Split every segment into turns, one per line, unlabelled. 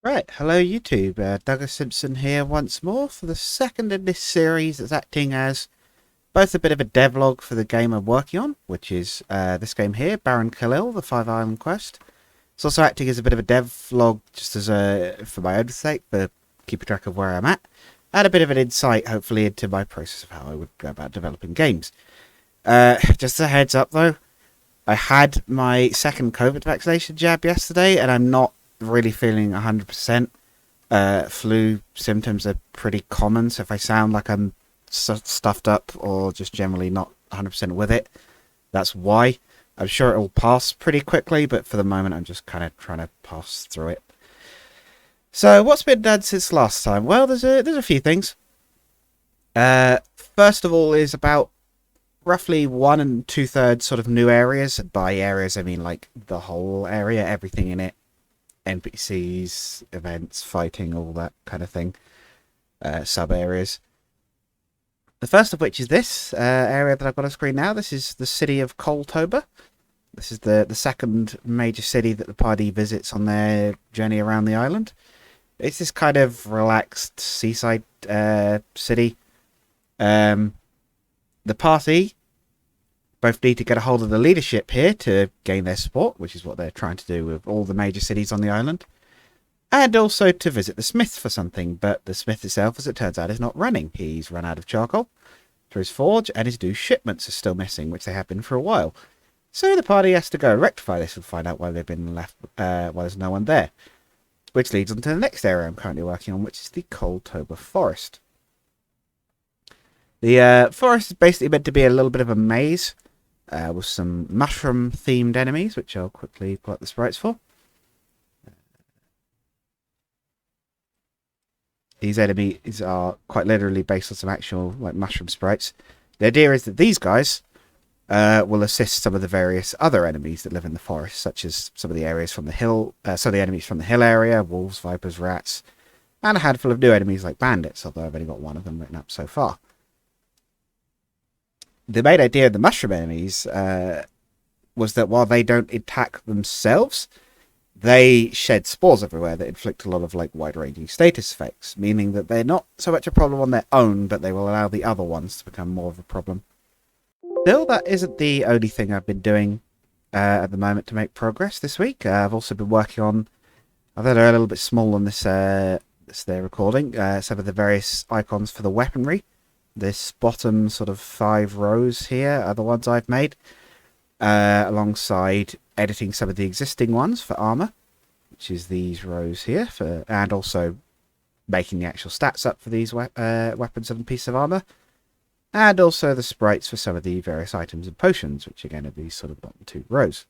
Right, hello YouTube, Douglas Simpson here once more for the second in this series that's acting as both a bit of a devlog for the game I'm working on, which is this game here, Baron Khalil, the Five Island Quest. It's also acting as a bit of a devlog just as for my own sake, for keeping track of where I'm at, and a bit of an insight hopefully into my process of how I would go about developing games. Just a heads up though, I had my second COVID vaccination jab yesterday and I'm not really feeling 100%. Flu symptoms are pretty common, so if I sound like I'm stuffed up or just generally not 100% with it, that's why. I'm sure it will pass pretty quickly, but for the moment I'm just kind of trying to pass through it. So what's been done since last time? Well, there's a few things. First of all is about roughly 1 2/3 sort of new areas. By areas I mean like the whole area, everything in it. NPCs, events, fighting, all that kind of thing. Sub areas. The first of which is this area that I've got on screen now. This is the city of Tober. This is the second major city that the party visits on their journey around the island. It's this kind of relaxed seaside city. The party both need to get a hold of the leadership here to gain their support, which is what they're trying to do with all the major cities on the island, and also to visit the smith for something, but the smith itself, as it turns out, is not running. He's run out of charcoal for his forge, and his new shipments are still missing, which they have been for a while. So the party has to go and rectify this and find out why they've been left, why there's no one there. Which leads on to the next area I'm currently working on, which is the Tober Forest. The forest is basically meant to be a little bit of a maze, with some mushroom-themed enemies, which I'll quickly pull up the sprites for. These enemies are quite literally based on some actual mushroom sprites. The idea is that these guys will assist some of the various other enemies that live in the forest, such as some of the areas from the hill, some of the enemies from the hill area, wolves, vipers, rats, and a handful of new enemies like bandits, although I've only got one of them written up so far. The main idea of the mushroom enemies was that while they don't attack themselves, they shed spores everywhere that inflict a lot of wide-ranging status effects, meaning that they're not so much a problem on their own, but they will allow the other ones to become more of a problem. Still, that isn't the only thing I've been doing at the moment to make progress this week. I've also been working on, although they're a little bit small on this recording, some of the various icons for the weaponry. This bottom sort of 5 rows here are the ones I've made, alongside editing some of the existing ones for armor, which is these rows here, and also making the actual stats up for these weapons and pieces of armor, and also the sprites for some of the various items and potions, which again are these sort of bottom 2 rows.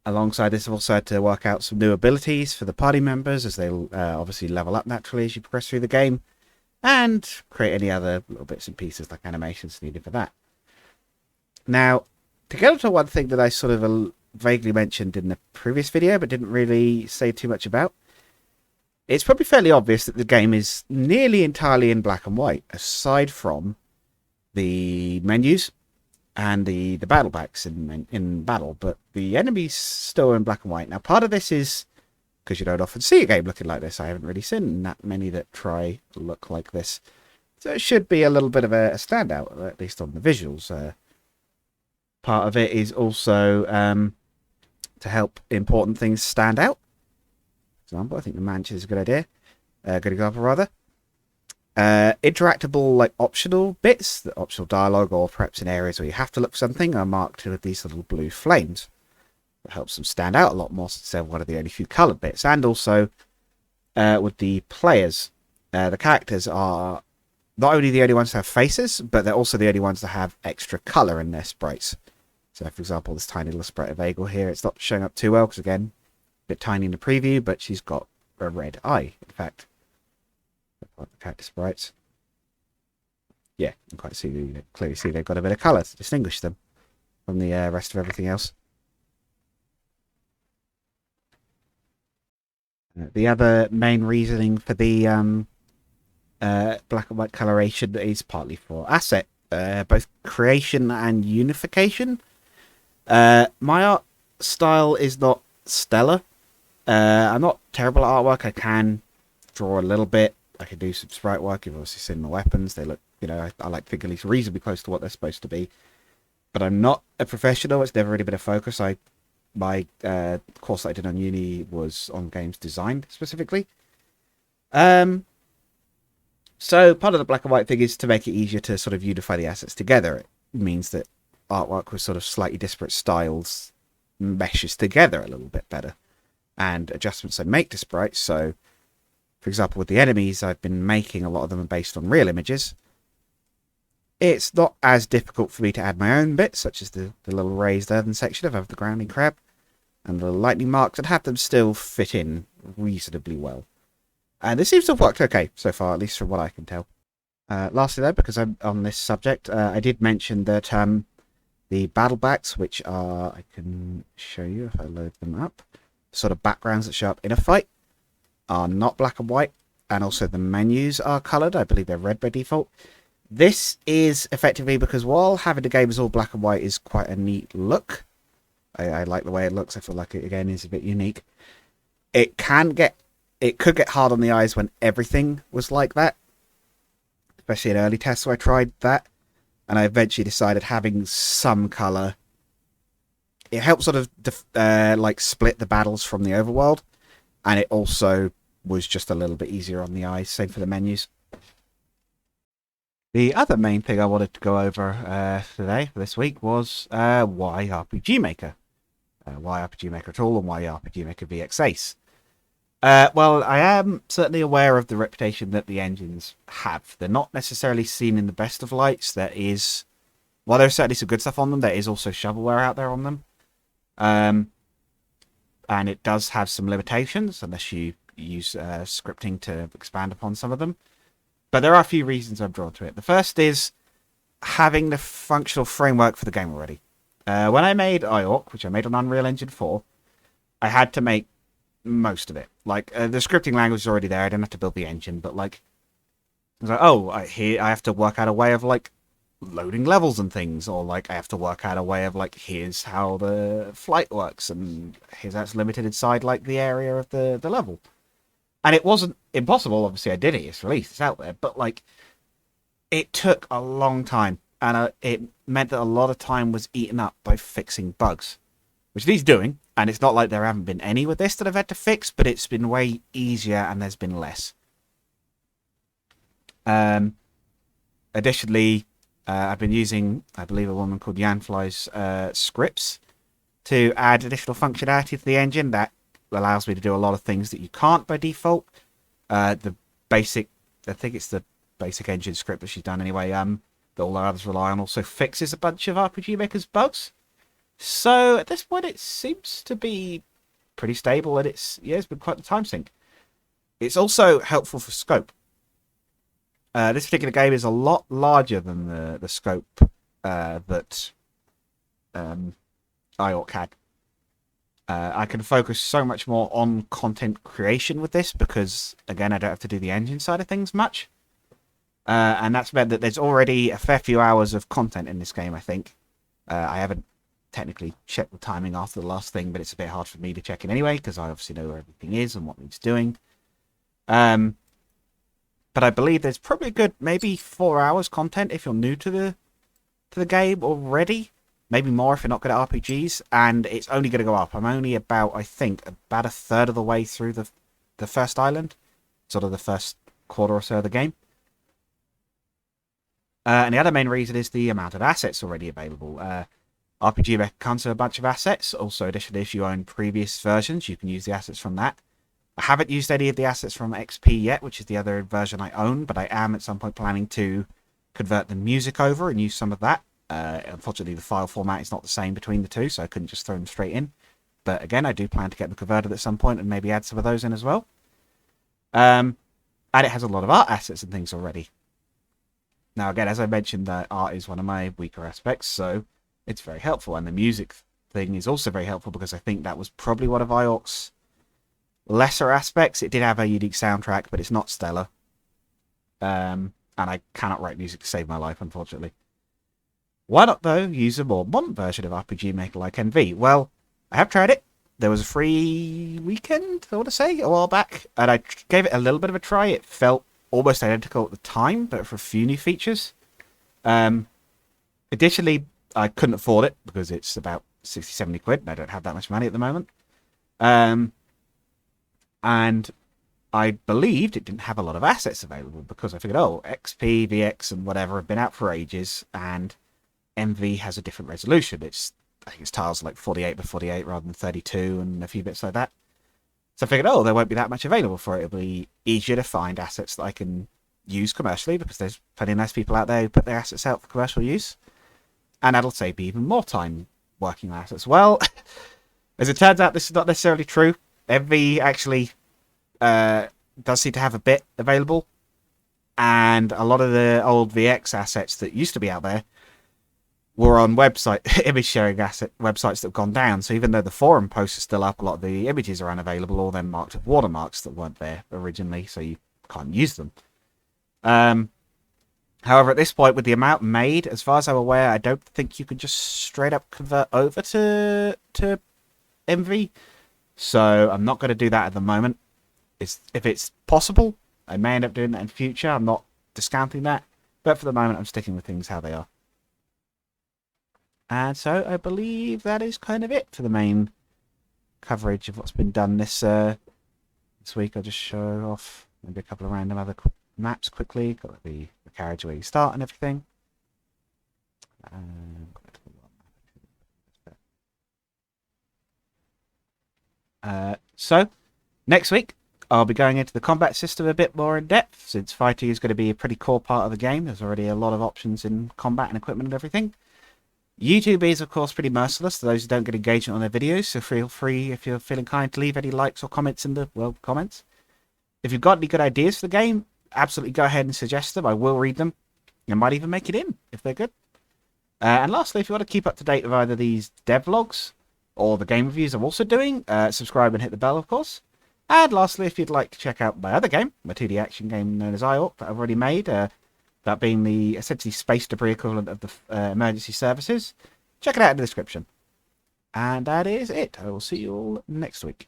Alongside this, I've also had to work out some new abilities for the party members, as they obviously level up naturally as you progress through the game, and create any other little bits and pieces like animations needed for that. Now, to get onto one thing that I sort of vaguely mentioned in the previous video, but didn't really say too much about, it's probably fairly obvious that the game is nearly entirely in black and white, aside from the menus and the battle packs in battle, but the enemies still in black and white. Now, part of this is because you don't often see a game looking like this. I haven't really seen that many that try to look like this, so it should be a little bit of a standout, at least on the visuals. Part of it is also to help important things stand out. For example, I think the mansion is a good idea. Good example, rather. Interactable, optional bits, the optional dialogue, or perhaps in areas where you have to look for something, are marked with these little blue flames. That helps them stand out a lot more, since they're one of the only few coloured bits. And also, with the players, the characters are not only the only ones to have faces, but they're also the only ones that have extra colour in their sprites. So, for example, this tiny little sprite of Vagel here, it's not showing up too well, because again, a bit tiny in the preview, but she's got a red eye, in fact. The character sprites. Yeah, you can clearly see they've got a bit of colour to distinguish them from the rest of everything else. The other main reasoning for the black and white coloration is partly for asset, both creation and unification. My art style is not stellar. I'm not terrible at artwork. I can draw a little bit. I can do some sprite work. You've obviously seen the weapons. They look, I like to think at least reasonably close to what they're supposed to be. But I'm not a professional. It's never really been a focus. My course that I did on uni was on games design specifically. So part of the black and white thing is to make it easier to sort of unify the assets together. It means that artwork with sort of slightly disparate styles meshes together a little bit better. And adjustments I make to sprites. So, for example, with the enemies I've been making, a lot of them are based on real images. It's not as difficult for me to add my own bits, such as the little raised earthen section of the grounding crab and the lightning marks, and have them still fit in reasonably well. And this seems to have worked okay so far, at least from what I can tell. Lastly, though, because I'm on this subject, I did mention that the battle backs, which are, I can show you if I load them up, sort of backgrounds that show up in a fight, are not black and white, and also the menus are coloured. I believe they're red by default. This is effectively because while having the game as all black and white is quite a neat look, I like the way it looks. I feel like it again is a bit unique. It could get hard on the eyes when everything was like that, especially in early tests where I tried that, and I eventually decided having some colour, it helps sort of like split the battles from the overworld, and it also was just a little bit easier on the eyes. Same for the menus. The other main thing I wanted to go over today, for this week, was why RPG Maker. Why RPG Maker at all, and why RPG Maker VX Ace. Well, I am certainly aware of the reputation that the engines have. They're not necessarily seen in the best of lights. While there's certainly some good stuff on them, there is also shovelware out there on them. And it does have some limitations, unless you use scripting to expand upon some of them. But there are a few reasons I'm drawn to it. The first is having the functional framework for the game already. When I made yaaaaay, which I made on Unreal Engine 4, I had to make most of it. Like, the scripting language is already there. I didn't have to build the engine, but like, I was like, I have to work out a way of like loading levels and things, or like I have to work out a way of like, here's how the flight works, and here's how it's limited inside like the area of the level. And it wasn't impossible. Obviously, I did it. It's released. It's out there. But like, it took a long time, and it meant that a lot of time was eaten up by fixing bugs, which he's doing. And it's not like there haven't been any with this that I've had to fix, but it's been way easier and there's been less. Additionally, I've been using, I believe, a woman called yaaaaay's scripts to add additional functionality to the engine that allows me to do a lot of things that you can't by default. I think it's the basic engine script that she's done anyway, that all the others rely on, also fixes a bunch of RPG Maker's bugs. So at this point, it seems to be pretty stable, and it's been quite the time sink. It's also helpful for scope. This particular game is a lot larger than the scope that yaaaaay had. I can focus so much more on content creation with this because, again, I don't have to do the engine side of things much. And that's meant that there's already a fair few hours of content in this game, I think. I haven't technically checked the timing after the last thing, but it's a bit hard for me to check in anyway because I obviously know where everything is and what needs doing. But I believe there's probably a good maybe 4 hours content if you're new to the game already. Maybe more if you're not good at RPGs, and it's only going to go up. I'm only about a third of the way through the first island, sort of the first quarter or so of the game. And the other main reason is the amount of assets already available. RPG Maker comes with a bunch of assets. Also, additionally, if you own previous versions, you can use the assets from that. I haven't used any of the assets from XP yet, which is the other version I own, but I am at some point planning to convert the music over and use some of that. Unfortunately, the file format is not the same between the two, so I couldn't just throw them straight in. But again, I do plan to get them converted at some point and maybe add some of those in as well. And it has a lot of art assets and things already. Now, again, as I mentioned, art is one of my weaker aspects, so it's very helpful. And the music thing is also very helpful because I think that was probably one of yaaaaay's lesser aspects. It did have a unique soundtrack, but it's not stellar. And I cannot write music to save my life, unfortunately. Why not, though, use a more modern version of RPG Maker like NV? Well, I have tried it. there was a free weekend, I want to say, a while back, and I gave it a little bit of a try. It felt almost identical at the time, but for a few new features. Additionally, I couldn't afford it because it's about 60, 70 quid, and I don't have that much money at the moment. And I believed it didn't have a lot of assets available because I figured, oh, XP, VX, and whatever have been out for ages, and MV has a different resolution. I think its tiles are like 48 by 48 rather than 32 and a few bits like that. So I figured, oh, there won't be that much available for it. It'll be easier to find assets that I can use commercially because there's plenty of nice people out there who put their assets out for commercial use. And that'll save me even more time working on assets. Well, as it turns out, this is not necessarily true. MV actually does seem to have a bit available. And a lot of the old VX assets that used to be out there were on image sharing websites that have gone down. So even though the forum posts are still up, a lot of the images are unavailable, or they're marked with watermarks that weren't there originally, so you can't use them. However, at this point, with the amount made, as far as I'm aware, I don't think you can just straight up convert over to MV. So I'm not going to do that at the moment. If it's possible, I may end up doing that in future. I'm not discounting that. But for the moment, I'm sticking with things how they are. And so I believe that is kind of it for the main coverage of what's been done this week. I'll just show off maybe a couple of random other maps quickly. Got the carriage where you start and everything. So next week I'll be going into the combat system a bit more in depth, since fighting is going to be a pretty core part of the game. There's already a lot of options in combat and equipment and everything. YouTube is, of course, pretty merciless to those who don't get engagement on their videos, so feel free, if you're feeling kind, to leave any likes or comments in the, comments. If you've got any good ideas for the game, absolutely go ahead and suggest them. I will read them. I might even make it in, if they're good. And lastly, if you want to keep up to date with either these devlogs or the game reviews I'm also doing, subscribe and hit the bell, of course. And lastly, if you'd like to check out my other game, my 2D action game known as yaaaaay that I've already made, that being the essentially space debris equivalent of the emergency services, check it out in the description. And that is it. I will see you all next week.